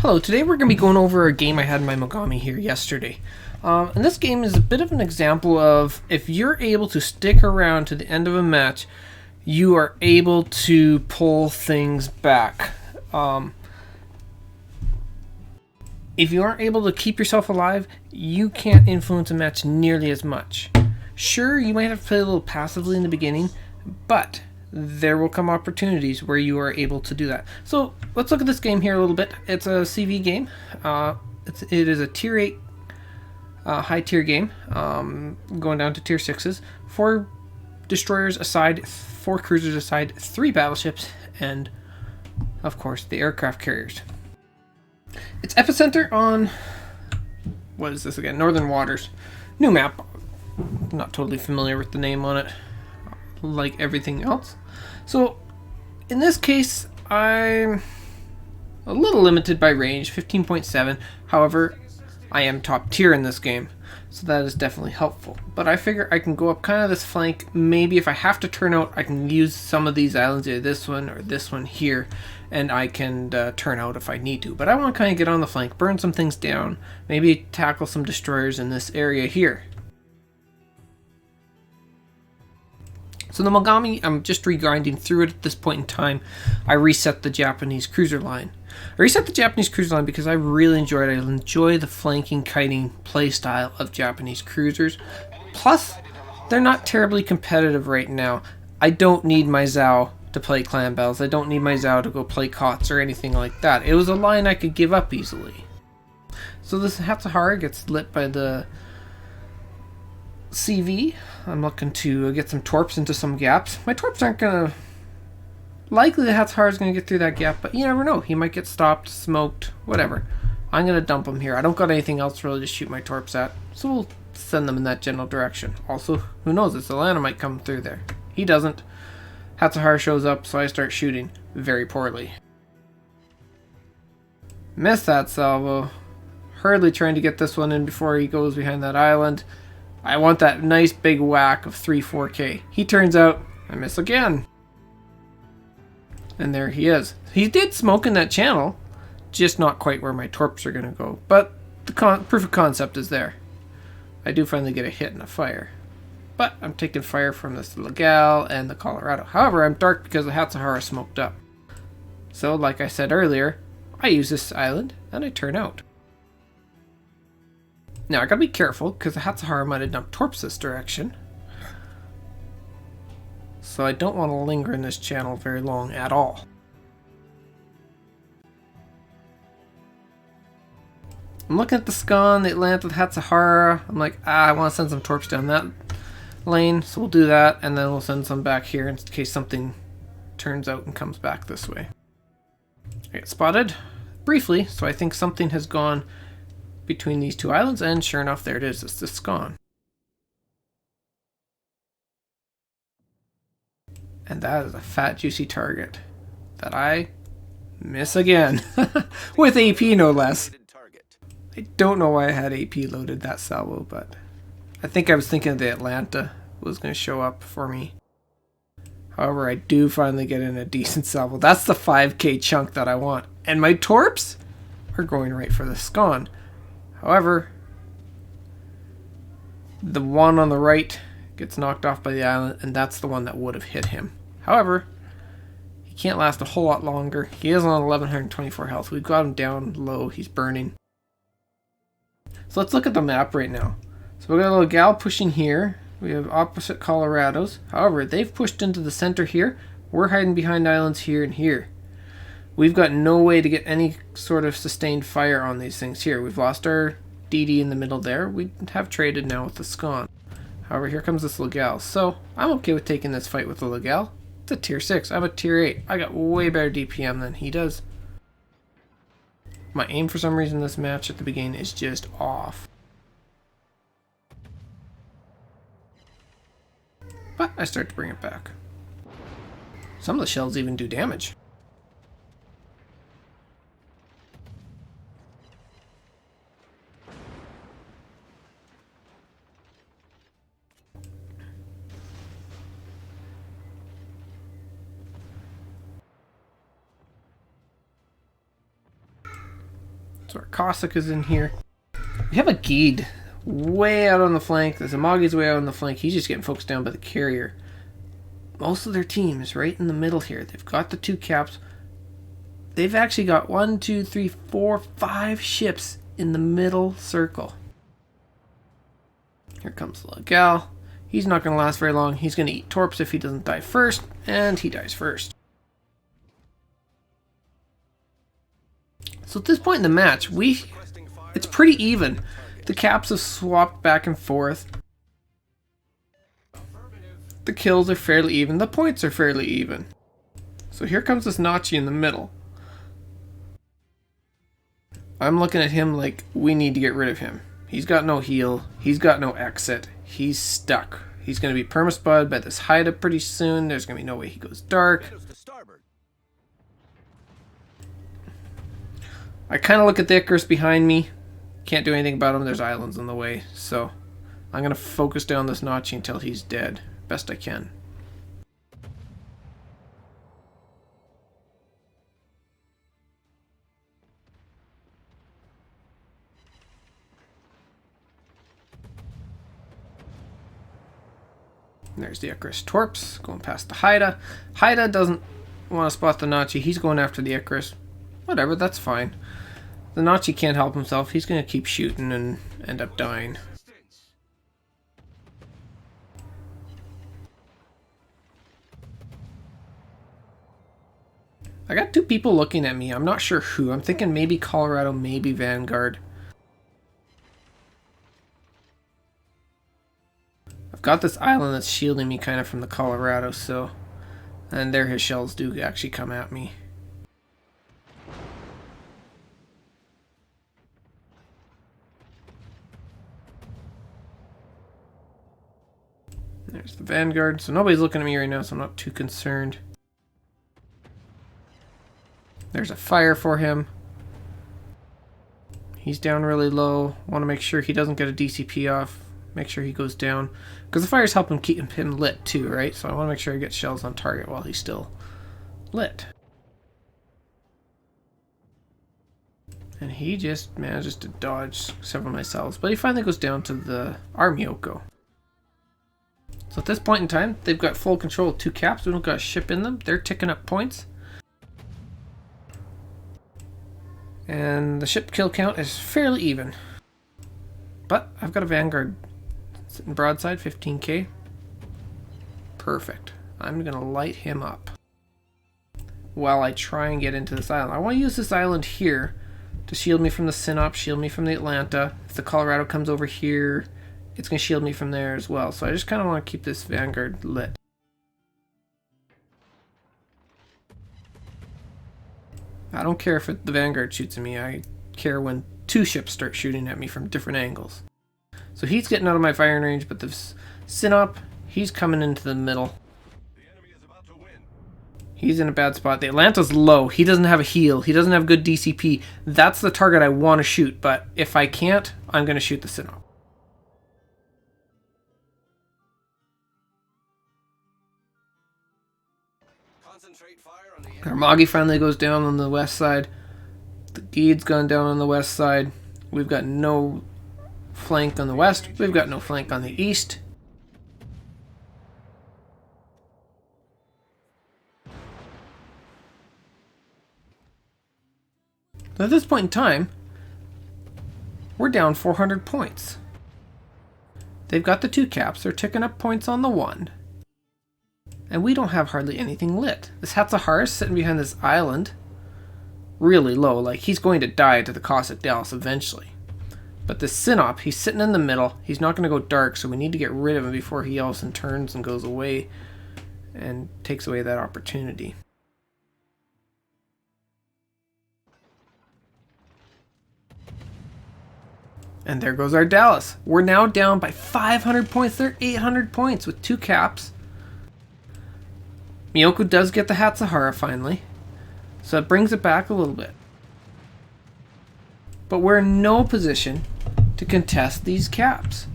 Hello, today we're going to be going over a game I had in my Mogami here yesterday. And this game is a bit of an example of if you're able to stick around to the end of a match, you are able to pull things back. If you aren't able to keep yourself alive, you can't influence a match nearly as much. Sure, you might have to play a little passively in the beginning, but there will come opportunities where you are able to do that. So let's look at this game here a little bit. It's a CV game. It is a tier 8 high tier game, going down to tier 6s. 4 destroyers aside, 4 cruisers aside, 3 battleships, and of course the aircraft carriers. Its epicenter on, what is this again? Northern Waters. New map. Not totally familiar with the name on it, like everything else. So in this case, I'm a little limited by range, 15.7. However, I am top tier in this game, so that is definitely helpful. But I figure I can go up kind of this flank. Maybe if I have to turn out, I can use some of these islands, either this one or this one here, and I can turn out if I need to. But I want to kind of get on the flank, burn some things down, maybe tackle some destroyers in this area here. So the Mogami, I'm just regrinding through it at this point in time. I reset the Japanese cruiser line. I reset the Japanese cruiser line because I really enjoy it. I enjoy the flanking, kiting playstyle of Japanese cruisers. Plus, they're not terribly competitive right now. I don't need my Zhao to play clan battles. I don't need my Zhao to go play COTS or anything like that. It was a line I could give up easily. So this Hatsahara gets lit by the CV. I'm looking to get some torps into some gaps. My torps aren't going to... Likely the Hatsahara is going to get through that gap, but you never know. He might get stopped, smoked, whatever. I'm going to dump him here. I don't got anything else really to shoot my torps at, so we'll send them in that general direction. Also, who knows, this Atlanta might come through there. He doesn't. Hatsahara shows up, so I start shooting very poorly. Miss that salvo. Hurriedly trying to get this one in before he goes behind that island. I want that nice big whack of 3-4K. He turns out, I miss again. And there he is. He did smoke in that channel, just not quite where my torps are going to go. But the proof of concept is there. I do finally get a hit and a fire. But I'm taking fire from this Legal and the Colorado. However, I'm dark because the Hatsahara smoked up. So, like I said earlier, I use this island and I turn out. Now, I gotta be careful, because the Hatsahara might have dumped torps this direction. So I don't want to linger in this channel very long at all. I'm looking at the Scon, the Atlanta, the Hatsahara. I'm like, I want to send some torps down that lane, so we'll do that, and then we'll send some back here in case something turns out and comes back this way. I get spotted briefly, so I think something has gone between these two islands, and sure enough, there it is. It's the Scon. And that is a fat, juicy target that I miss again. With AP, no less. I don't know why I had AP loaded that salvo, but I think I was thinking the Atlanta was going to show up for me. However, I do finally get in a decent salvo. That's the 5K chunk that I want. And my torps are going right for the Scon. However, the one on the right gets knocked off by the island, and that's the one that would have hit him. However, he can't last a whole lot longer. He is on 1124 health. We've got him down low. He's burning. So let's look at the map right now. So we've got a little gal pushing here. We have opposite Colorados. However, they've pushed into the center here. We're hiding behind islands here and here. We've got no way to get any sort of sustained fire on these things here. We've lost our DD in the middle there. We have traded now with the Scon. However, here comes this Legal. So, I'm okay with taking this fight with the Legal. It's a tier 6. I'm a tier 8. I got way better DPM than he does. My aim for some reason this match at the beginning is just off. But I start to bring it back. Some of the shells even do damage. So our Cossack is in here. We have a Geed way out on the flank. The Zamagi's way out on the flank. He's just getting focused down by the carrier. Most of their team is right in the middle here. They've got the 2 caps. They've actually got 1, 2, 3, 4, 5 ships in the middle circle. Here comes Legal. He's not going to last very long. He's going to eat torps if he doesn't die first, and he dies first. So at this point in the match, it's pretty even. The caps have swapped back and forth. The kills are fairly even. The points are fairly even. So here comes this Nachi in the middle. I'm looking at him like we need to get rid of him. He's got no heal. He's got no exit. He's stuck. He's going to be permaspud by this Haida pretty soon. There's going to be no way he goes dark. I kind of look at the Icarus behind me. Can't do anything about him. There's islands in the way. So I'm going to focus down this Nachi until he's dead. Best I can. There's the Icarus Torps going past the Haida. Haida doesn't want to spot the Nachi. He's going after the Icarus. Whatever, that's fine. The Nachi can't help himself. He's going to keep shooting and end up dying. I got 2 people looking at me. I'm not sure who. I'm thinking maybe Colorado, maybe Vanguard. I've got this island that's shielding me kind of from the Colorado, so... And there his shells do actually come at me. There's the Vanguard. So nobody's looking at me right now, so I'm not too concerned. There's a fire for him. He's down really low. Want to make sure he doesn't get a DCP off. Make sure he goes down. Because the fire's helping keep him lit too, right? So I want to make sure I get shells on target while he's still lit. And he just manages to dodge several missiles. But he finally goes down to the Armioko. So at this point in time, they've got full control of 2 caps. We don't got a ship in them. They're ticking up points. And the ship kill count is fairly even. But I've got a Vanguard sitting broadside, 15k. Perfect. I'm going to light him up while I try and get into this island. I want to use this island here to shield me from the Sinop, shield me from the Atlanta. If the Colorado comes over here, it's going to shield me from there as well. So I just kind of want to keep this Vanguard lit. I don't care if the Vanguard shoots at me. I care when 2 ships start shooting at me from different angles. So he's getting out of my firing range, but the Sinop, he's coming into the middle. The enemy is about to win. He's in a bad spot. The Atlanta's low. He doesn't have a heal. He doesn't have good DCP. That's the target I want to shoot, but if I can't, I'm going to shoot the Sinop. Our Mogami finally goes down on the west side. The Geed's gone down on the west side. We've got no flank on the west. We've got no flank on the east. At this point in time, we're down 400 points. They've got the 2 caps. They're ticking up points on the 1. And we don't have hardly anything lit. This Hatsahara is sitting behind this island. Really low. Like, he's going to die to the Cossack Dallas eventually. But this Sinop, he's sitting in the middle. He's not going to go dark, so we need to get rid of him before he all of a sudden turns and goes away and takes away that opportunity. And there goes our Dallas. We're now down by 500 points. They're 800 points with 2 caps. Miyoko does get the Hatsahara finally, so it brings it back a little bit. But we're in no position to contest these caps.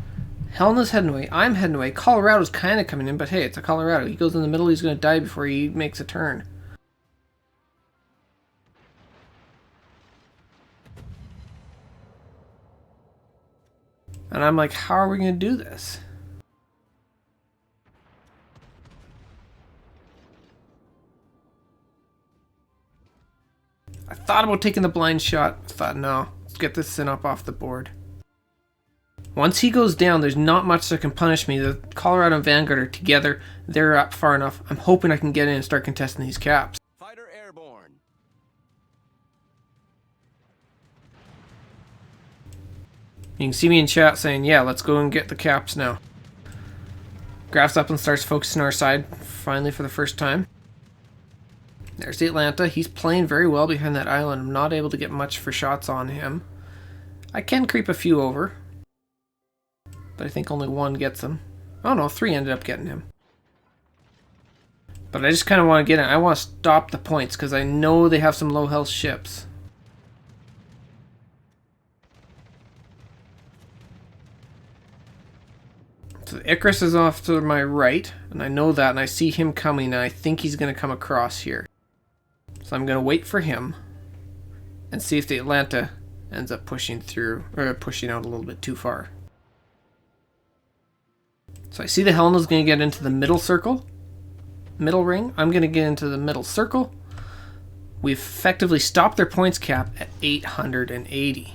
Helena's heading away. I'm heading away. Colorado's kind of coming in, but hey, it's a Colorado. He goes in the middle, he's going to die before he makes a turn. And I'm like, how are we going to do this? I thought about taking the blind shot. I thought, no, let's get this Synop off the board. Once he goes down, there's not much that can punish me. The Colorado and Vanguard are together. They're up far enough. I'm hoping I can get in and start contesting these caps. Fighter airborne. You can see me in chat saying, yeah, let's go and get the caps now. Graf's up and starts focusing our side, finally for the first time. There's the Atlanta. He's playing very well behind that island. I'm not able to get much for shots on him. I can creep a few over, but I think only one gets him. Oh no, 3 ended up getting him. But I just kind of want to get in. I want to stop the points because I know they have some low health ships. So the Icarus is off to my right, and I know that, and I see him coming, and I think he's going to come across here. So I'm going to wait for him and see if the Atlanta ends up pushing through, or pushing out a little bit too far. So I see the Helena's going to get into the middle circle, middle ring. I'm going to get into the middle circle. We've effectively stopped their points cap at 880.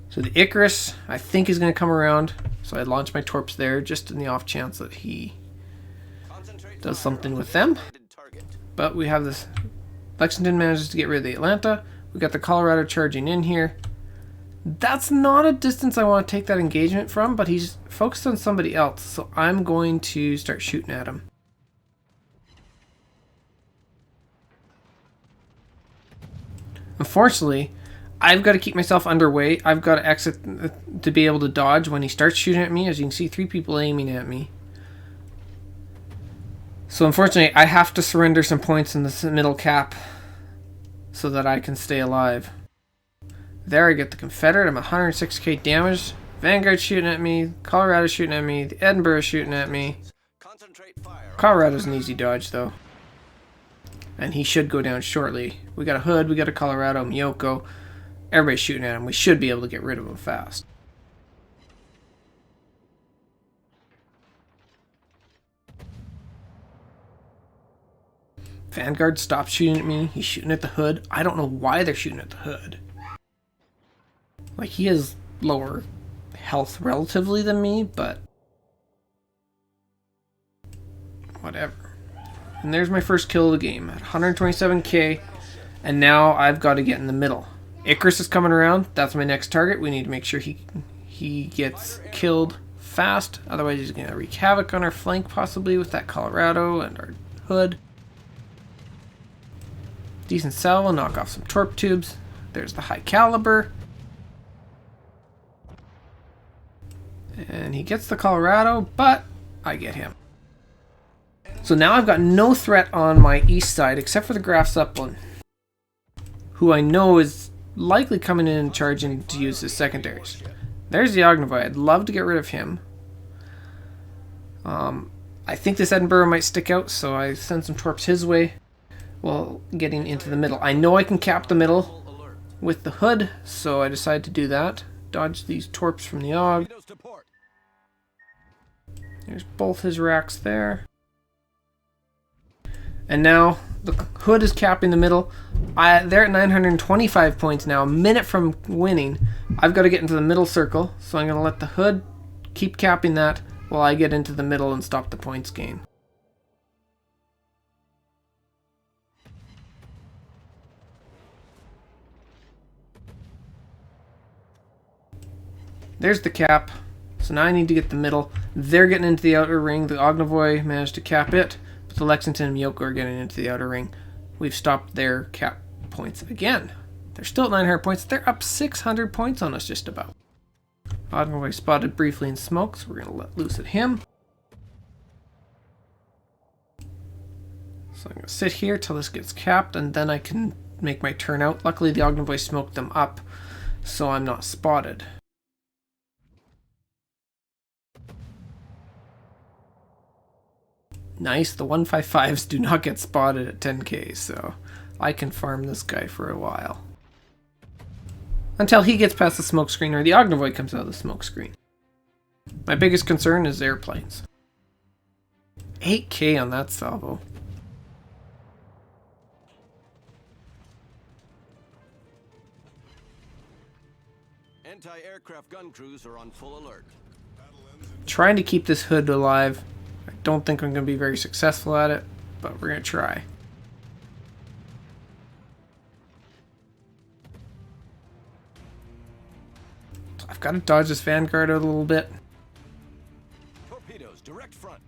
So the Icarus, I think, is going to come around. So I launch my torps there just in the off chance that he does something with them. But we have this. Lexington manages to get rid of the Atlanta. We got the Colorado charging in here. That's not a distance I want to take that engagement from, but he's focused on somebody else. So I'm going to start shooting at him. Unfortunately, I've got to keep myself underway. I've got to exit to be able to dodge when he starts shooting at me. As you can see, 3 people aiming at me. So unfortunately, I have to surrender some points in this middle cap so that I can stay alive. There I get the Confederate. I'm 106k damage. Vanguard shooting at me. Colorado shooting at me. The Edinburgh shooting at me. Colorado's an easy dodge though. And he should go down shortly. We got a Hood, we got a Colorado, Miyoko. Everybody's shooting at him. We should be able to get rid of him fast. Vanguard stopped shooting at me. He's shooting at the Hood. I don't know why they're shooting at the Hood. Like, he has lower health relatively than me, but whatever. And there's my first kill of the game at 127k, and now I've got to get in the middle. Icarus is coming around. That's my next target. We need to make sure he gets killed fast, otherwise he's going to wreak havoc on our flank possibly with that Colorado and our Hood. Decent salvo, knock off some torp tubes. There's the high caliber. And he gets the Colorado, but I get him. So now I've got no threat on my east side except for the Graf Zeppelin, who I know is likely coming in and charging to use his secondaries. There's the Ognovoy. I'd love to get rid of him. I think this Edinburgh might stick out, so I send some torps his way while getting into the middle. I know I can cap the middle with the Hood, so I decided to do that. Dodge these torps from the Og. There's both his racks there. And now the Hood is capping the middle. They're at 925 points now, a minute from winning. I've got to get into the middle circle, so I'm going to let the Hood keep capping that while I get into the middle and stop the points gain. There's the cap. So now I need to get the middle. They're getting into the outer ring. The Ognovoy managed to cap it, but the Lexington and Miyoko are getting into the outer ring. We've stopped their cap points again. They're still at 900 points. They're up 600 points on us just about. Ognovoy spotted briefly in smoke, so we're going to let loose at him. So I'm going to sit here till this gets capped, and then I can make my turn out. Luckily, the Ognovoy smoked them up, so I'm not spotted. Nice, the 155s do not get spotted at 10k, so I can farm this guy for a while. until he gets past the smoke screen or the Ognivoid comes out of the smoke screen. My biggest concern is airplanes. 8k on that salvo. Anti-aircraft gun crews are on full alert. Trying to keep this hood alive. I don't think I'm going to be very successful at it, but we're going to try. I've got to dodge this Vanguard out a little bit. Torpedoes, direct front.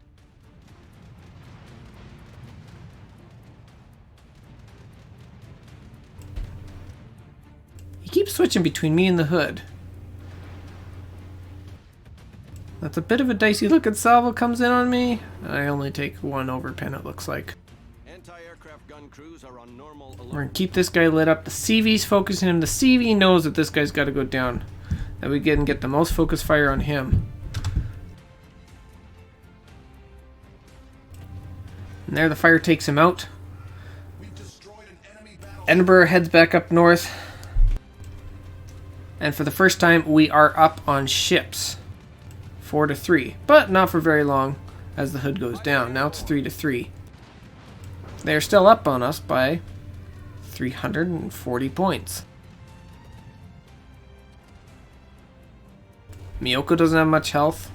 He keeps switching between me and the hood. That's a bit of a dicey looking salvo comes in on me. I only take one overpin, it looks like. Anti-aircraft gun crews are on normal We're alert. going to keep this guy lit up. The CV's focusing him. The CV knows that this guy's got to go down. That we can get the most focus fire on him. And there the fire takes him out. We've destroyed an enemy battle. Edinburgh heads back up north. And for the first time, we are up on ships. 4-3. But not for very long as the hood goes down. Now it's 3-3. They're still up on us by 340 points. Miyoko doesn't have much health.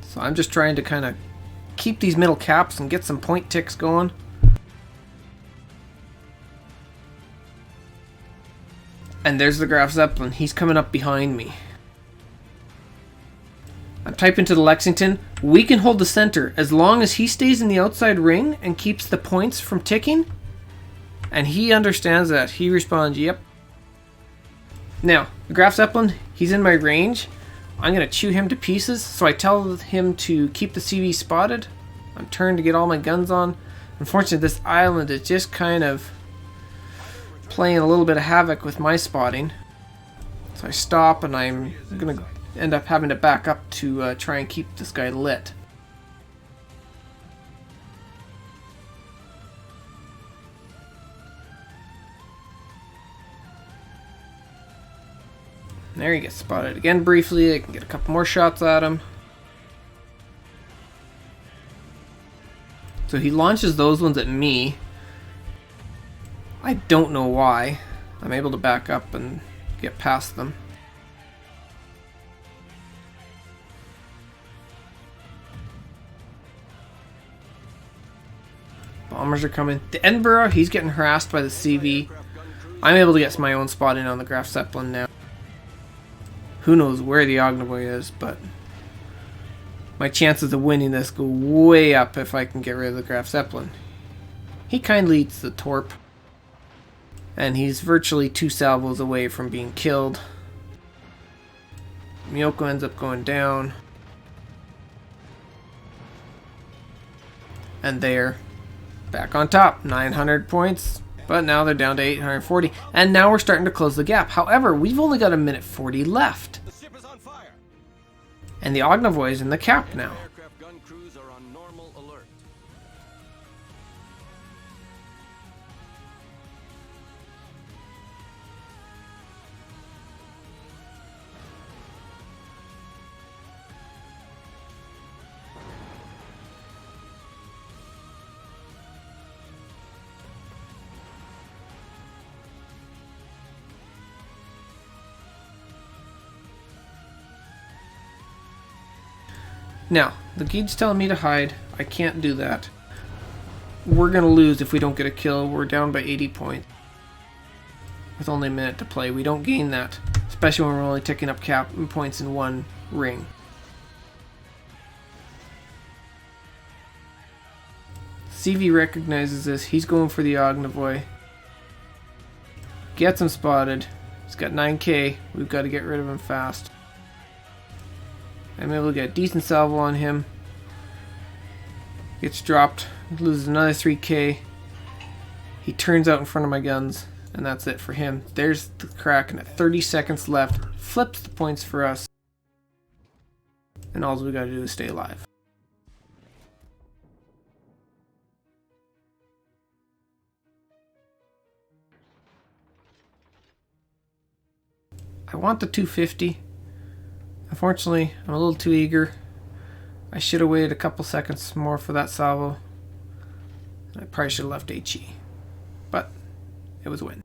So I'm just trying to kind of keep these middle caps and get some point ticks going. And there's the Graf Zeppelin. He's coming up behind me. I'm typing to the Lexington. We can hold the center as long as he stays in the outside ring and keeps the points from ticking. And he understands that. He responds, yep. Now, the Graf Zeppelin, he's in my range. I'm going to chew him to pieces. So I tell him to keep the CV spotted. I'm turned to get all my guns on. Unfortunately, this island is just kind of playing a little bit of havoc with my spotting. So I stop and I'm going to end up having to back up to try and keep this guy lit. There he gets spotted again briefly. I can get a couple more shots at him. So he launches those ones at me. I don't know why. I'm able to back up and get past them. Bombers are coming. The Edinburgh, he's getting harassed by the CV. I'm able to get my own spotting on the Graf Zeppelin now. Who knows where the Ognivoy is, but my chances of winning this go way up if I can get rid of the Graf Zeppelin. He kindly eats the Torp. And he's virtually 2 salvos away from being killed. Miyoko ends up going down. And they're back on top. 900 points. But now they're down to 840. And now we're starting to close the gap. However, we've only got 1:40 left. The ship is on fire. And the Ognivoy is in the cap now. Aircraft gun crews are on normal alert. Now, the guide's telling me to hide. I can't do that. We're going to lose if we don't get a kill. We're down by 80 points. With only a minute to play. We don't gain that. Especially when we're only ticking up cap points in one ring. CV recognizes this. He's going for the Ognivoy. Gets him spotted. He's got 9k. We've got to get rid of him fast. I'm able to get a decent salvo on him. Gets dropped. Loses another 3k. He turns out in front of my guns. And that's it for him. There's the Kraken at 30 seconds left. Flips the points for us. And all we gotta do is stay alive. I want the 250. Unfortunately, I'm a little too eager. I should have waited a couple seconds more for that salvo. I probably should have left HE. But it was a win.